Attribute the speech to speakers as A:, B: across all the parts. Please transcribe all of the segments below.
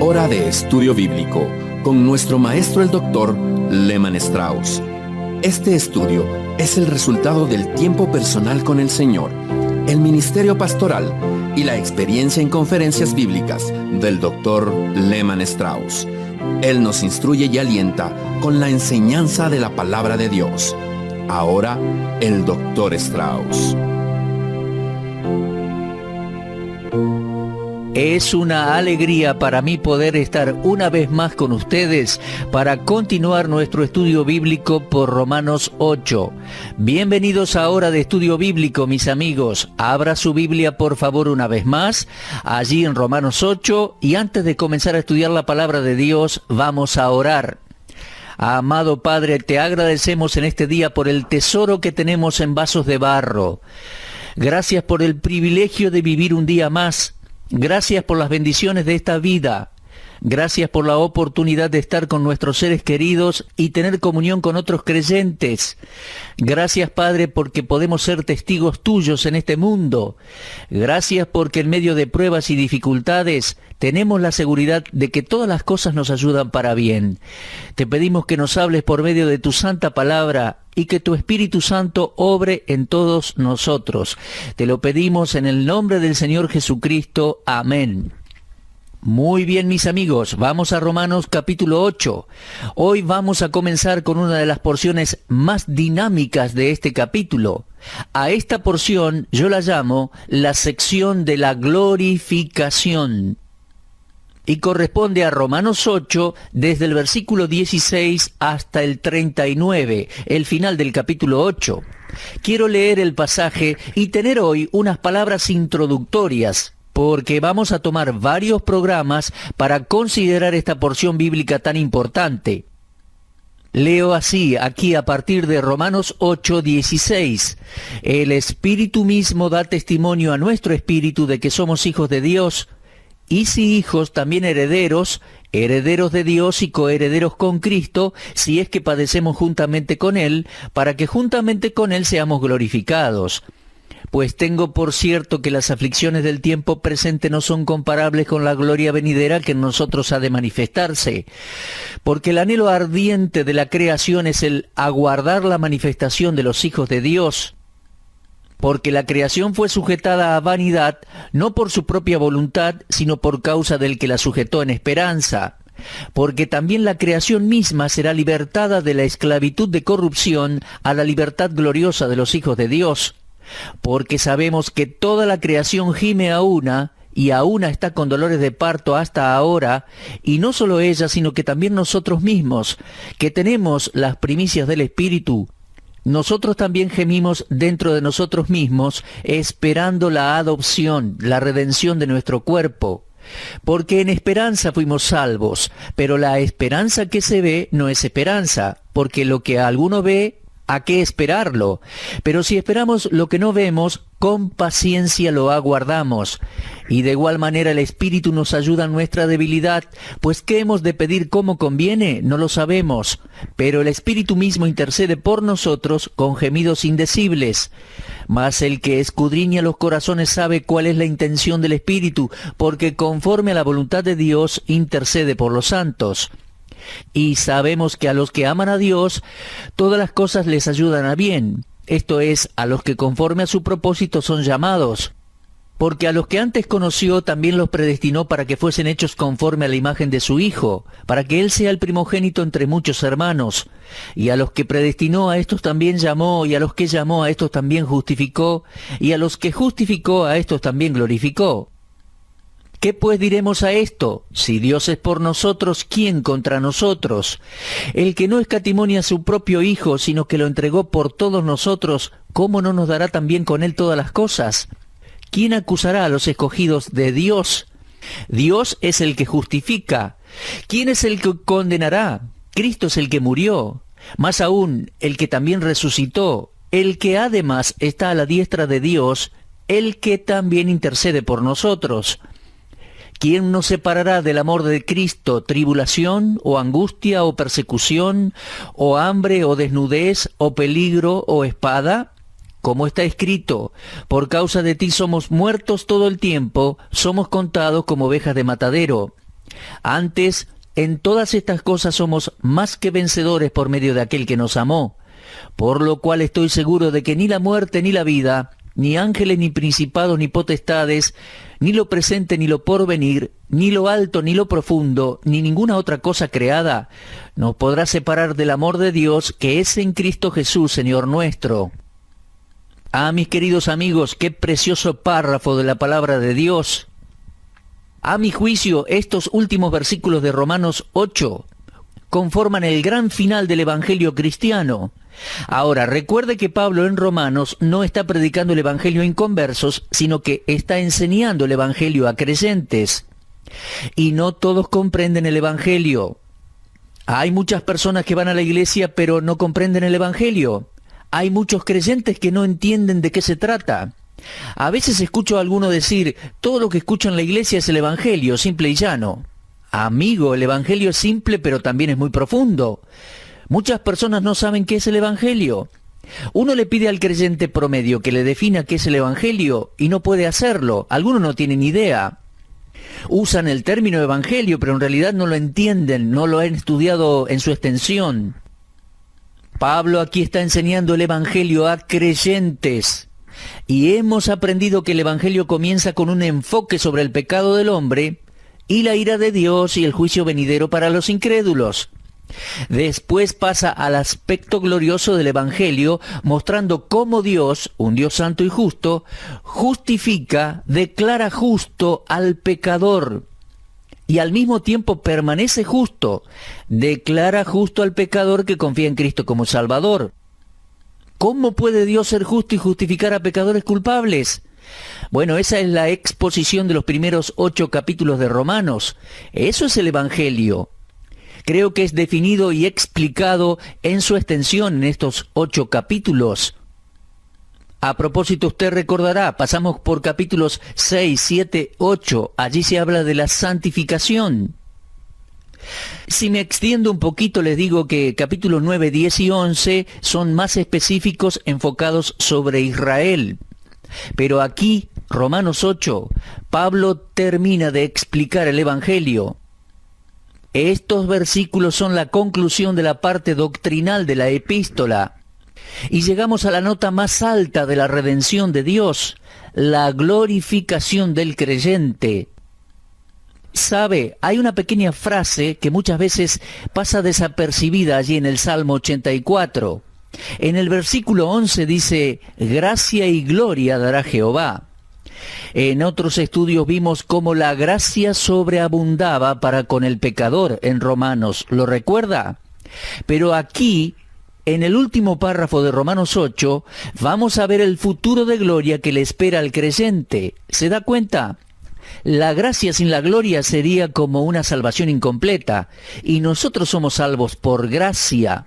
A: Hora de estudio bíblico con nuestro maestro el doctor Lehman Strauss. Este estudio es el resultado del tiempo personal con el Señor, el ministerio pastoral y la experiencia en conferencias bíblicas del doctor Lehman Strauss. Él nos instruye y alienta con la enseñanza de la palabra de Dios. Ahora, el doctor Strauss.
B: Es una alegría para mí poder estar una vez más con ustedes para continuar nuestro estudio bíblico por Romanos 8. Bienvenidos a Hora de Estudio Bíblico, mis amigos. Abra su Biblia, por favor, una vez más, allí en Romanos 8, y antes de comenzar a estudiar la palabra de Dios, vamos a orar. Amado Padre, te agradecemos en este día por el tesoro que tenemos en vasos de barro. Gracias por el privilegio de vivir un día más. Gracias por las bendiciones de esta vida. Gracias por la oportunidad de estar con nuestros seres queridos y tener comunión con otros creyentes. Gracias, Padre, porque podemos ser testigos tuyos en este mundo. Gracias porque en medio de pruebas y dificultades tenemos la seguridad de que todas las cosas nos ayudan para bien. Te pedimos que nos hables por medio de tu santa palabra y que tu Espíritu Santo obre en todos nosotros. Te lo pedimos en el nombre del Señor Jesucristo. Amén. Muy bien, mis amigos, vamos a Romanos capítulo 8. Hoy vamos a comenzar con una de las porciones más dinámicas de este capítulo. A esta porción yo la llamo la sección de la glorificación. Y corresponde a Romanos 8, desde el versículo 16 hasta el 39, el final del capítulo 8. Quiero leer el pasaje y tener hoy unas palabras introductorias, porque vamos a tomar varios programas para considerar esta porción bíblica tan importante. Leo así, aquí a partir de Romanos 8, 16. El Espíritu mismo da testimonio a nuestro espíritu de que somos hijos de Dios, y si hijos, también herederos, herederos de Dios y coherederos con Cristo, si es que padecemos juntamente con Él, para que juntamente con Él seamos glorificados. Pues tengo por cierto que las aflicciones del tiempo presente no son comparables con la gloria venidera que en nosotros ha de manifestarse. Porque el anhelo ardiente de la creación es el aguardar la manifestación de los hijos de Dios. Porque la creación fue sujetada a vanidad, no por su propia voluntad, sino por causa del que la sujetó en esperanza. Porque también la creación misma será libertada de la esclavitud de corrupción a la libertad gloriosa de los hijos de Dios. Porque sabemos que toda la creación gime a una, y a una está con dolores de parto hasta ahora, y no solo ella, sino que también nosotros mismos, que tenemos las primicias del Espíritu, nosotros también gemimos dentro de nosotros mismos, esperando la adopción, la redención de nuestro cuerpo. Porque en esperanza fuimos salvos, pero la esperanza que se ve no es esperanza, porque lo que alguno ve, ¿a qué esperarlo? Pero si esperamos lo que no vemos, con paciencia lo aguardamos. Y de igual manera el Espíritu nos ayuda en nuestra debilidad, pues ¿qué hemos de pedir como conviene? No lo sabemos. Pero el Espíritu mismo intercede por nosotros con gemidos indecibles. Mas el que escudriña los corazones sabe cuál es la intención del Espíritu, porque conforme a la voluntad de Dios intercede por los santos. Y sabemos que a los que aman a Dios, todas las cosas les ayudan a bien. Esto es, a los que conforme a su propósito son llamados. Porque a los que antes conoció también los predestinó para que fuesen hechos conforme a la imagen de su Hijo, para que Él sea el primogénito entre muchos hermanos. Y a los que predestinó a estos también llamó, y a los que llamó a estos también justificó, y a los que justificó a estos también glorificó. ¿Qué pues diremos a esto? Si Dios es por nosotros, ¿quién contra nosotros? El que no escatimó ni a su propio Hijo, sino que lo entregó por todos nosotros, ¿cómo no nos dará también con Él todas las cosas? ¿Quién acusará a los escogidos de Dios? Dios es el que justifica. ¿Quién es el que condenará? Cristo es el que murió. Más aún, el que también resucitó, el que además está a la diestra de Dios, el que también intercede por nosotros. ¿Quién nos separará del amor de Cristo? ¿Tribulación, o angustia, o persecución, o hambre, o desnudez, o peligro, o espada? Como está escrito, por causa de ti somos muertos todo el tiempo, somos contados como ovejas de matadero. Antes, en todas estas cosas somos más que vencedores por medio de aquel que nos amó, por lo cual estoy seguro de que ni la muerte ni la vida, ni ángeles ni principados ni potestades, ni lo presente ni lo porvenir, ni lo alto ni lo profundo, ni ninguna otra cosa creada, nos podrá separar del amor de Dios que es en Cristo Jesús, Señor nuestro. Ah, mis queridos amigos, qué precioso párrafo de la palabra de Dios. A mi juicio, estos últimos versículos de Romanos 8 conforman el gran final del Evangelio cristiano. Ahora, recuerde que Pablo en Romanos no está predicando el Evangelio a inconversos, sino que está enseñando el Evangelio a creyentes. Y no todos comprenden el Evangelio. Hay muchas personas que van a la iglesia pero no comprenden el Evangelio. Hay muchos creyentes que no entienden de qué se trata. A veces escucho a alguno decir, todo lo que escucho en la iglesia es el Evangelio, simple y llano. Amigo, el Evangelio es simple pero también es muy profundo. Muchas personas no saben qué es el Evangelio. Uno le pide al creyente promedio que le defina qué es el Evangelio y no puede hacerlo. Algunos no tienen idea. Usan el término Evangelio, pero en realidad no lo entienden, no lo han estudiado en su extensión. Pablo aquí está enseñando el Evangelio a creyentes. Y hemos aprendido que el Evangelio comienza con un enfoque sobre el pecado del hombre y la ira de Dios y el juicio venidero para los incrédulos. Después pasa al aspecto glorioso del Evangelio, mostrando cómo Dios, un Dios santo y justo, justifica, declara justo al pecador. Y al mismo tiempo permanece justo, declara justo al pecador que confía en Cristo como Salvador. ¿Cómo puede Dios ser justo y justificar a pecadores culpables? Bueno, esa es la exposición de los primeros 8 capítulos de Romanos. Eso es el Evangelio. Creo que es definido y explicado en su extensión en estos 8 capítulos. A propósito, usted recordará, pasamos por capítulos 6, 7, 8. Allí se habla de la santificación. Si me extiendo un poquito, les digo que capítulos 9, 10 y 11 son más específicos, enfocados sobre Israel. Pero aquí, Romanos 8, Pablo termina de explicar el Evangelio. Estos versículos son la conclusión de la parte doctrinal de la epístola. Y llegamos a la nota más alta de la redención de Dios, la glorificación del creyente. Sabe, hay una pequeña frase que muchas veces pasa desapercibida allí en el Salmo 84. En el versículo 11 dice, gracia y gloria dará Jehová. En otros estudios vimos cómo la gracia sobreabundaba para con el pecador en Romanos, ¿lo recuerda? Pero aquí, en el último párrafo de Romanos 8, vamos a ver el futuro de gloria que le espera al creyente. ¿Se da cuenta? La gracia sin la gloria sería como una salvación incompleta, y nosotros somos salvos por gracia.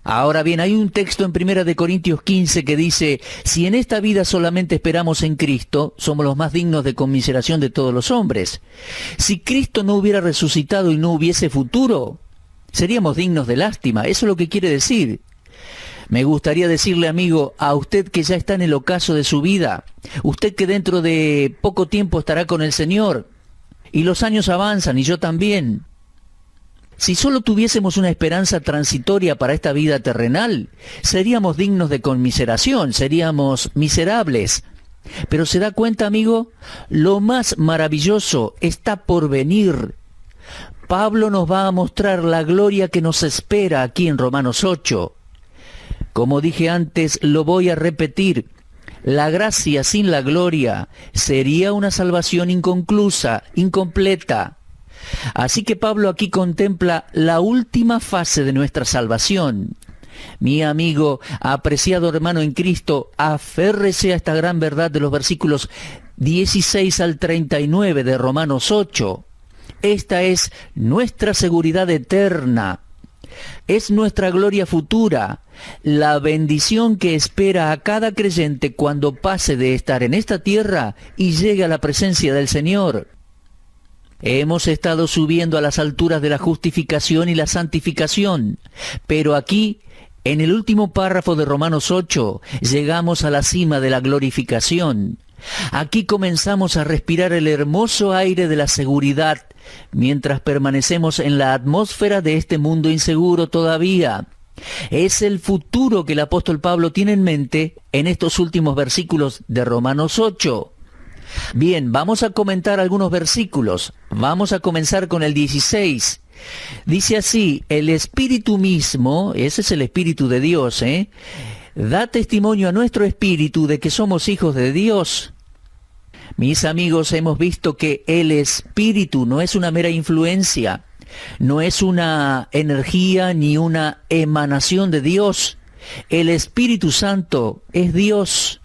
B: Ahora bien, hay un texto en 1 Corintios 15 que dice, si en esta vida solamente esperamos en Cristo, somos los más dignos de conmiseración de todos los hombres. Si Cristo no hubiera resucitado y no hubiese futuro, seríamos dignos de lástima. Eso es lo que quiere decir. Me gustaría decirle, amigo, a usted que ya está en el ocaso de su vida, usted que dentro de poco tiempo estará con el Señor, y los años avanzan, y yo también. Si solo tuviésemos una esperanza transitoria para esta vida terrenal, seríamos dignos de conmiseración, seríamos miserables. Pero ¿se da cuenta, amigo? Lo más maravilloso está por venir. Pablo nos va a mostrar la gloria que nos espera aquí en Romanos 8. Como dije antes, lo voy a repetir. La gracia sin la gloria sería una salvación inconclusa, incompleta. Así que Pablo aquí contempla la última fase de nuestra salvación. Mi amigo, apreciado hermano en Cristo, aférrese a esta gran verdad de los versículos 16 al 39 de Romanos 8. Esta es nuestra seguridad eterna. Es nuestra gloria futura, la bendición que espera a cada creyente cuando pase de estar en esta tierra y llegue a la presencia del Señor. Hemos estado subiendo a las alturas de la justificación y la santificación, pero aquí, en el último párrafo de Romanos 8, llegamos a la cima de la glorificación. Aquí comenzamos a respirar el hermoso aire de la seguridad, mientras permanecemos en la atmósfera de este mundo inseguro todavía. Es el futuro que el apóstol Pablo tiene en mente en estos últimos versículos de Romanos 8. Bien, vamos a comentar algunos versículos. Vamos a comenzar con el 16. Dice así: el Espíritu mismo, ese es el Espíritu de Dios, da testimonio a nuestro espíritu de que somos hijos de Dios. Mis amigos, hemos visto que el Espíritu no es una mera influencia, no es una energía ni una emanación de Dios. El Espíritu Santo es Dios.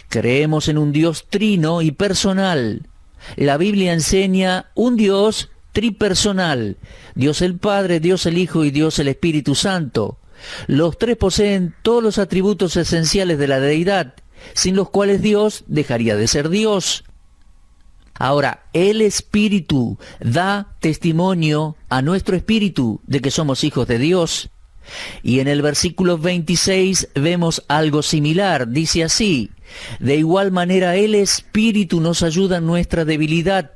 B: Creemos en un Dios trino y personal. La Biblia enseña un Dios tripersonal: Dios el Padre, Dios el Hijo y Dios el Espíritu Santo. Los tres poseen todos los atributos esenciales de la deidad, sin los cuales Dios dejaría de ser Dios. Ahora, el Espíritu da testimonio a nuestro espíritu de que somos hijos de Dios. Y en el versículo 26 vemos algo similar. Dice así: de igual manera el Espíritu nos ayuda en nuestra debilidad.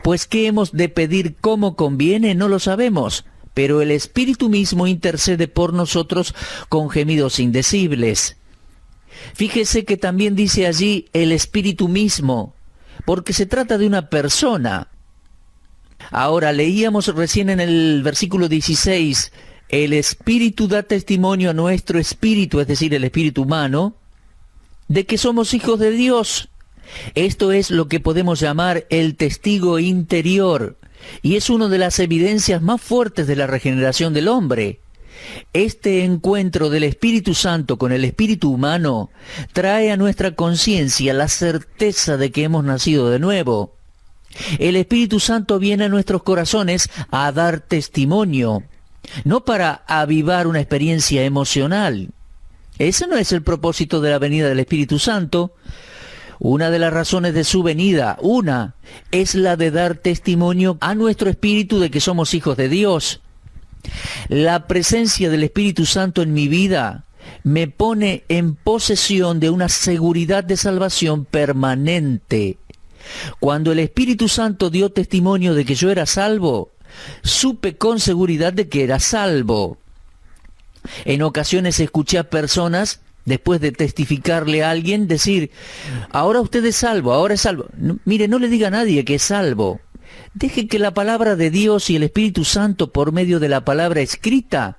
B: Pues ¿qué hemos de pedir como conviene? No lo sabemos, pero el Espíritu mismo intercede por nosotros con gemidos indecibles. Fíjese que también dice allí el Espíritu mismo, porque se trata de una persona. Ahora, leíamos recién en el versículo 16, el Espíritu da testimonio a nuestro espíritu, es decir, el espíritu humano, de que somos hijos de Dios. Esto es lo que podemos llamar el testigo interior, y es una de las evidencias más fuertes de la regeneración del hombre. Este encuentro del Espíritu Santo con el espíritu humano trae a nuestra conciencia la certeza de que hemos nacido de nuevo. El Espíritu Santo viene a nuestros corazones a dar testimonio, no para avivar una experiencia emocional. Ese no es el propósito de la venida del Espíritu Santo. Una de las razones de su venida, es la de dar testimonio a nuestro espíritu de que somos hijos de Dios. La presencia del Espíritu Santo en mi vida me pone en posesión de una seguridad de salvación permanente. Cuando el Espíritu Santo dio testimonio de que yo era salvo, supe con seguridad de que era salvo. En ocasiones escuché a personas, después de testificarle a alguien, decir: ahora usted es salvo, ahora es salvo. No, mire, no le diga a nadie que es salvo. Deje que la palabra de Dios y el Espíritu Santo, por medio de la palabra escrita,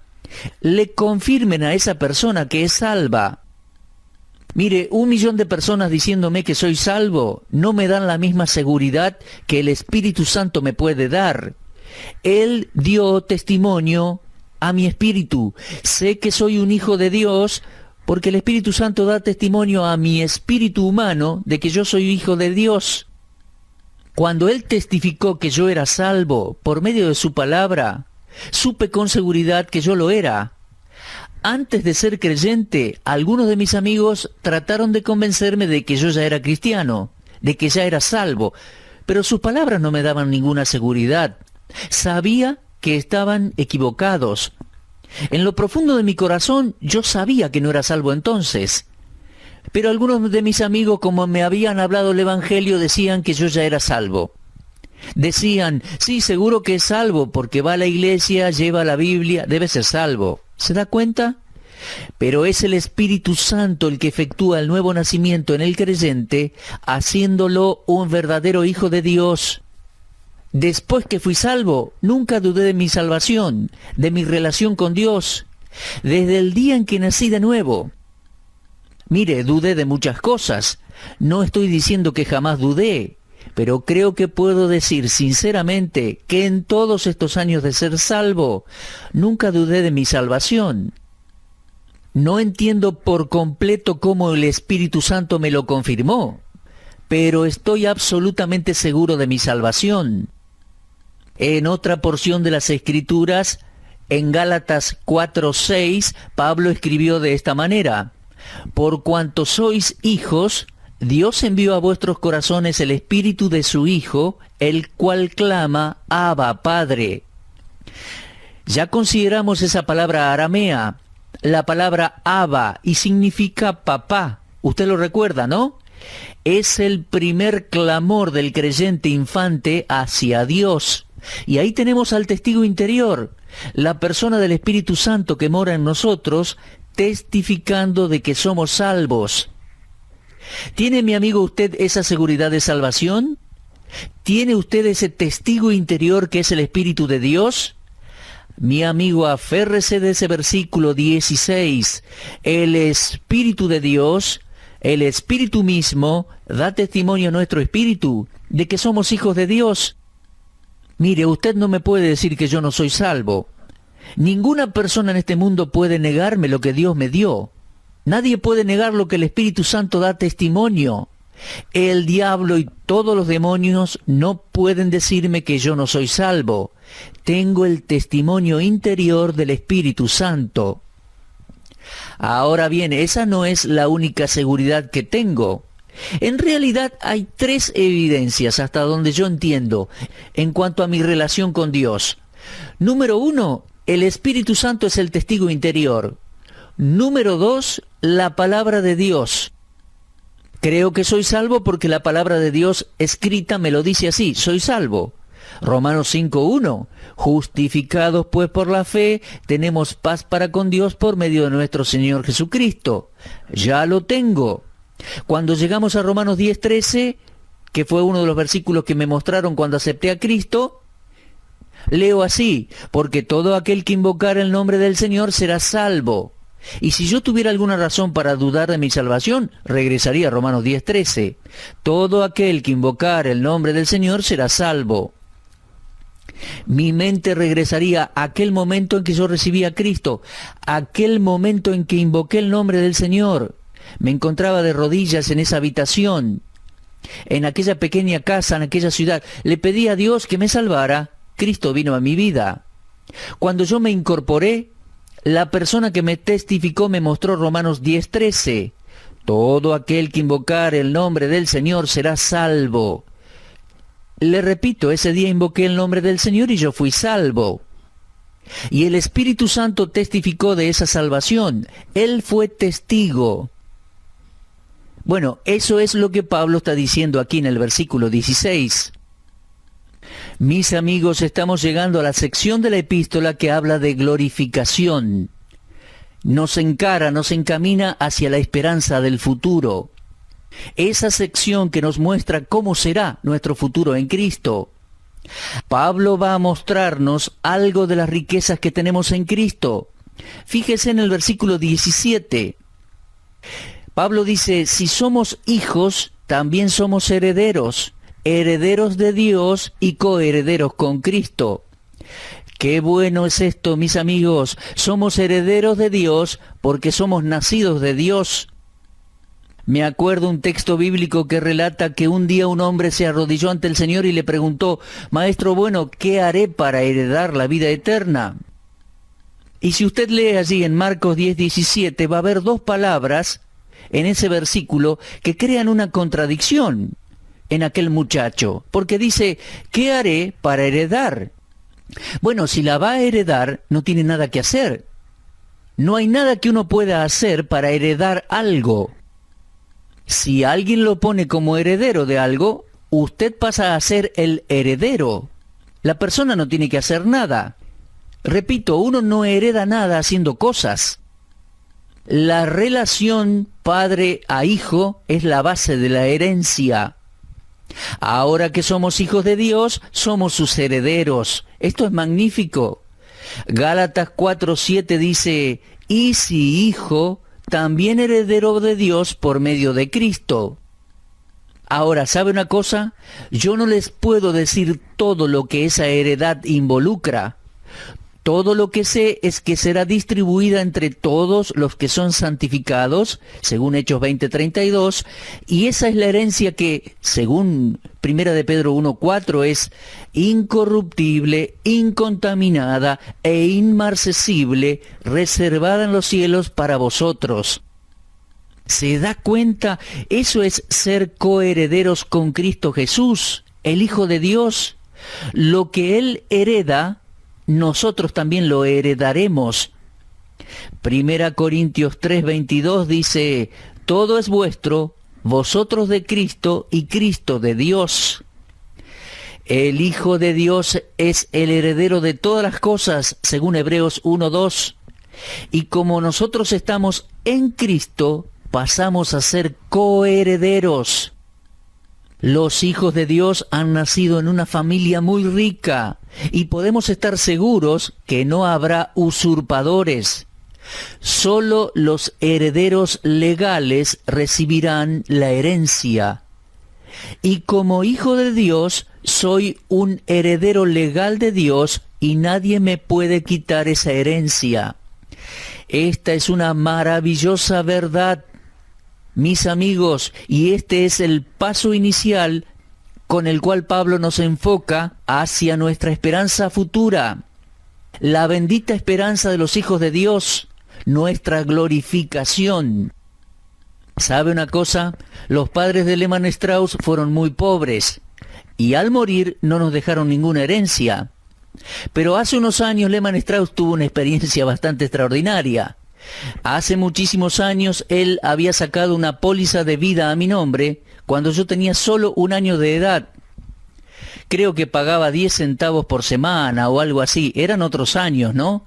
B: le confirmen a esa persona que es salva. Mire, 1 millón de personas diciéndome que soy salvo no me dan la misma seguridad que el Espíritu Santo me puede dar. Él dio testimonio a mi espíritu. Sé que soy un hijo de Dios porque el Espíritu Santo da testimonio a mi espíritu humano de que yo soy hijo de Dios. Cuando Él testificó que yo era salvo por medio de su palabra, supe con seguridad que yo lo era. Antes de ser creyente, algunos de mis amigos trataron de convencerme de que yo ya era cristiano, de que ya era salvo, pero sus palabras no me daban ninguna seguridad. Sabía que estaban equivocados. En lo profundo de mi corazón, yo sabía que no era salvo entonces. Pero algunos de mis amigos, como me habían hablado el Evangelio, decían que yo ya era salvo. Decían: sí, seguro que es salvo, porque va a la iglesia, lleva la Biblia, debe ser salvo. ¿Se da cuenta? Pero es el Espíritu Santo el que efectúa el nuevo nacimiento en el creyente, haciéndolo un verdadero hijo de Dios. Después que fui salvo, nunca dudé de mi salvación, de mi relación con Dios, desde el día en que nací de nuevo. Mire, dudé de muchas cosas. No estoy diciendo que jamás dudé, pero creo que puedo decir sinceramente que en todos estos años de ser salvo, nunca dudé de mi salvación. No entiendo por completo cómo el Espíritu Santo me lo confirmó, pero estoy absolutamente seguro de mi salvación. En otra porción de las Escrituras, en Gálatas 4:6, Pablo escribió de esta manera: por cuanto sois hijos, Dios envió a vuestros corazones el espíritu de su Hijo, el cual clama: Abba, Padre. Ya consideramos esa palabra aramea, la palabra Abba, y significa papá. Usted lo recuerda, ¿no? es el primer clamor del creyente infante hacia Dios. Y ahí tenemos al testigo interior, la persona del Espíritu Santo que mora en nosotros, testificando de que somos salvos. ¿Tiene, mi amigo, usted esa seguridad de salvación? ¿Tiene usted ese testigo interior que es el Espíritu de Dios? Mi amigo, aférrese de ese versículo 16. El Espíritu de Dios, el Espíritu mismo, da testimonio a nuestro espíritu de que somos hijos de Dios. Mire, usted no me puede decir que yo no soy salvo. Ninguna persona en este mundo puede negarme lo que Dios me dio. Nadie puede negar lo que el Espíritu Santo da testimonio. El diablo y todos los demonios no pueden decirme que yo no soy salvo. Tengo el testimonio interior del Espíritu Santo. Ahora bien, esa no es la única seguridad que tengo. En realidad hay 3 evidencias hasta donde yo entiendo en cuanto a mi relación con Dios. Número 1, el Espíritu Santo es el testigo interior. Número 2, la palabra de Dios. Creo que soy salvo porque la palabra de Dios escrita me lo dice así, soy salvo. Romanos 5:1, justificados pues por la fe, tenemos paz para con Dios por medio de nuestro Señor Jesucristo. Ya lo tengo. Cuando llegamos a Romanos 10:13, que fue uno de los versículos que me mostraron cuando acepté a Cristo, leo así, porque todo aquel que invocar el nombre del Señor será salvo. Y si yo tuviera alguna razón para dudar de mi salvación, regresaría a Romanos 10:13. Todo aquel que invocar el nombre del Señor será salvo. Mi mente regresaría a aquel momento en que yo recibí a Cristo, aquel momento en que invoqué el nombre del Señor. Me encontraba de rodillas en esa habitación, en aquella pequeña casa, en aquella ciudad. Le pedí a Dios que me salvara. Cristo vino a mi vida. Cuando yo me incorporé, la persona que me testificó me mostró Romanos 10:13. Todo aquel que invocar el nombre del Señor será salvo. Le repito, ese día invoqué el nombre del Señor y yo fui salvo. Y el Espíritu Santo testificó de esa salvación. Él fue testigo. Bueno, eso es lo que Pablo está diciendo aquí en el versículo 16. Mis amigos, estamos llegando a la sección de la epístola que habla de glorificación. Nos encamina hacia la esperanza del futuro. Esa sección que nos muestra cómo será nuestro futuro en Cristo. Pablo va a mostrarnos algo de las riquezas que tenemos en Cristo. Fíjese en el versículo 17. Pablo dice, si somos hijos, también somos herederos, herederos de Dios y coherederos con Cristo. Qué bueno es esto, mis amigos. Somos herederos de Dios porque somos nacidos de Dios. Me acuerdo un texto bíblico que relata que un día un hombre se arrodilló ante el Señor y le preguntó, Maestro bueno, ¿qué haré para heredar la vida eterna? Y si usted lee allí en Marcos 10:17, va a haber 2 palabras en ese versículo que crean una contradicción en aquel muchacho, porque dice, ¿qué haré para heredar? Bueno, si la va a heredar, no tiene nada que hacer. No hay nada que uno pueda hacer para heredar algo. Si alguien lo pone como heredero de algo, usted pasa a ser el heredero. La persona no tiene que hacer nada. Repito, uno no hereda nada haciendo cosas. La relación padre a hijo es la base de la herencia. Ahora que somos hijos de Dios, somos sus herederos. Esto es magnífico. Gálatas 4:7 dice, y si hijo, también heredero de Dios por medio de Cristo. Ahora, ¿sabe una cosa? Yo no les puedo decir todo lo que esa heredad involucra. Todo lo que sé es que será distribuida entre todos los que son santificados, según Hechos 20:32, y esa es la herencia que, según 1 de Pedro 1:4, es incorruptible, incontaminada e inmarcesible, reservada en los cielos para vosotros. ¿Se da cuenta? Eso es ser coherederos con Cristo Jesús, el Hijo de Dios. Lo que Él hereda, nosotros también lo heredaremos. 1 Corintios 3:22 dice, todo es vuestro, vosotros de Cristo y Cristo de Dios. El Hijo de Dios es el heredero de todas las cosas, según Hebreos 1:2. Y como nosotros estamos en Cristo, pasamos a ser coherederos. Los hijos de Dios han nacido en una familia muy rica y podemos estar seguros que no habrá usurpadores. Solo los herederos legales recibirán la herencia. Y como hijo de Dios, soy un heredero legal de Dios y nadie me puede quitar esa herencia. Esta es una maravillosa verdad, mis amigos, y este es el paso inicial con el cual Pablo nos enfoca hacia nuestra esperanza futura. La bendita esperanza de los hijos de Dios, nuestra glorificación. ¿Sabe una cosa? Los padres de Lehmann Strauss fueron muy pobres y al morir no nos dejaron ninguna herencia. Pero hace unos años Lehmann Strauss tuvo una experiencia bastante extraordinaria. Hace muchísimos años él había sacado una póliza de vida a mi nombre cuando yo tenía solo 1 año de edad. Creo que pagaba 10 centavos por semana o algo así. Eran otros años, ¿no?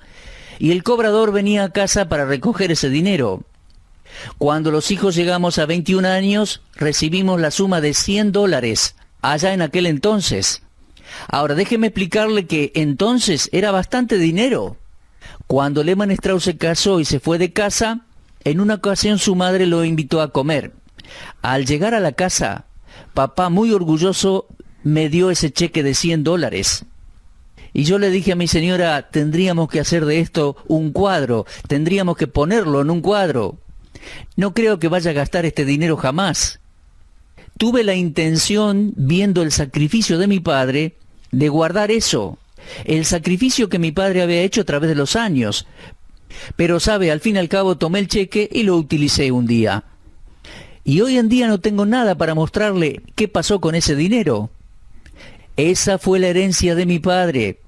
B: Y el cobrador venía a casa para recoger ese dinero. Cuando los hijos llegamos a 21 años, recibimos la suma de $100, allá en aquel entonces. Ahora, déjeme explicarle que entonces era bastante dinero. Cuando Lehmann Strauss se casó y se fue de casa, en una ocasión su madre lo invitó a comer. Al llegar a la casa, papá, muy orgulloso, me dio ese cheque de $100. Y yo le dije a mi señora, tendríamos que hacer de esto un cuadro, tendríamos que ponerlo en un cuadro. No creo que vaya a gastar este dinero jamás. Tuve la intención, viendo el sacrificio de mi padre, de guardar eso. El sacrificio que mi padre había hecho a través de los años. Pero sabe, al fin y al cabo tomé el cheque y lo utilicé un día. Y hoy en día no tengo nada para mostrarle qué pasó con ese dinero. Esa fue la herencia de mi padre.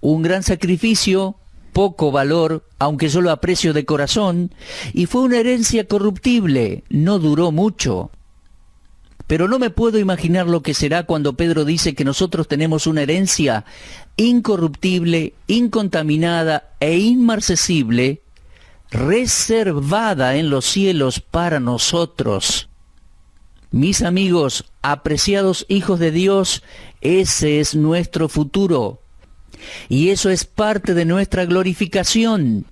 B: Un gran sacrificio, poco valor, aunque yo lo aprecio de corazón, y fue una herencia corruptible, no duró mucho. Pero no me puedo imaginar lo que será cuando Pedro dice que nosotros tenemos una herencia incorruptible, incontaminada e inmarcesible, reservada en los cielos para nosotros. Mis amigos, apreciados hijos de Dios, ese es nuestro futuro. Y eso es parte de nuestra glorificación.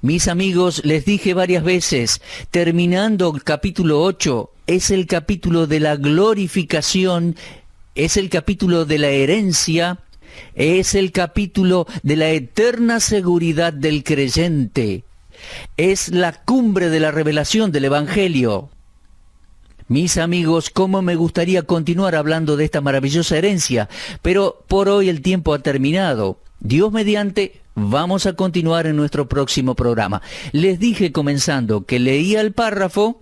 B: Mis amigos, les dije varias veces, terminando el capítulo 8, es el capítulo de la glorificación, es el capítulo de la herencia, es el capítulo de la eterna seguridad del creyente. Es la cumbre de la revelación del Evangelio. Mis amigos, cómo me gustaría continuar hablando de esta maravillosa herencia, pero por hoy el tiempo ha terminado. Dios mediante, vamos a continuar en nuestro próximo programa. Les dije comenzando que leía el párrafo,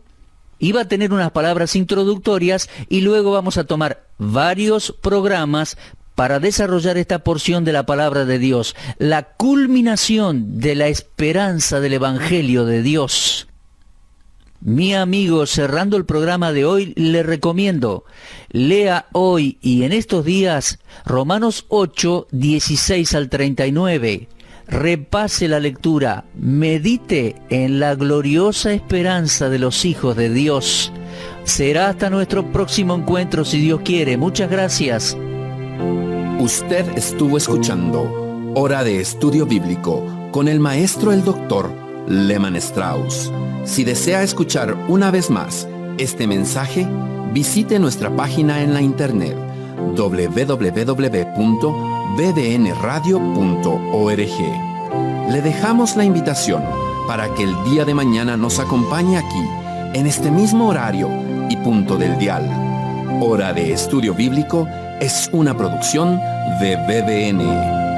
B: iba a tener unas palabras introductorias y luego vamos a tomar varios programas para desarrollar esta porción de la palabra de Dios, la culminación de la esperanza del Evangelio de Dios. Mi amigo, cerrando el programa de hoy, le recomiendo, lea hoy y en estos días Romanos 8, 16 al 39. Repase la lectura, medite en la gloriosa esperanza de los hijos de Dios. Será hasta nuestro próximo encuentro, si Dios quiere. Muchas gracias.
A: Usted estuvo escuchando Hora de Estudio Bíblico con el maestro el doctor Lehmann Strauss. Si desea escuchar una vez más este mensaje, visite nuestra página en la internet www.bdnradio.org. Le dejamos la invitación para que el día de mañana nos acompañe aquí, en este mismo horario y punto del dial. Hora de Estudio Bíblico es una producción de BDN.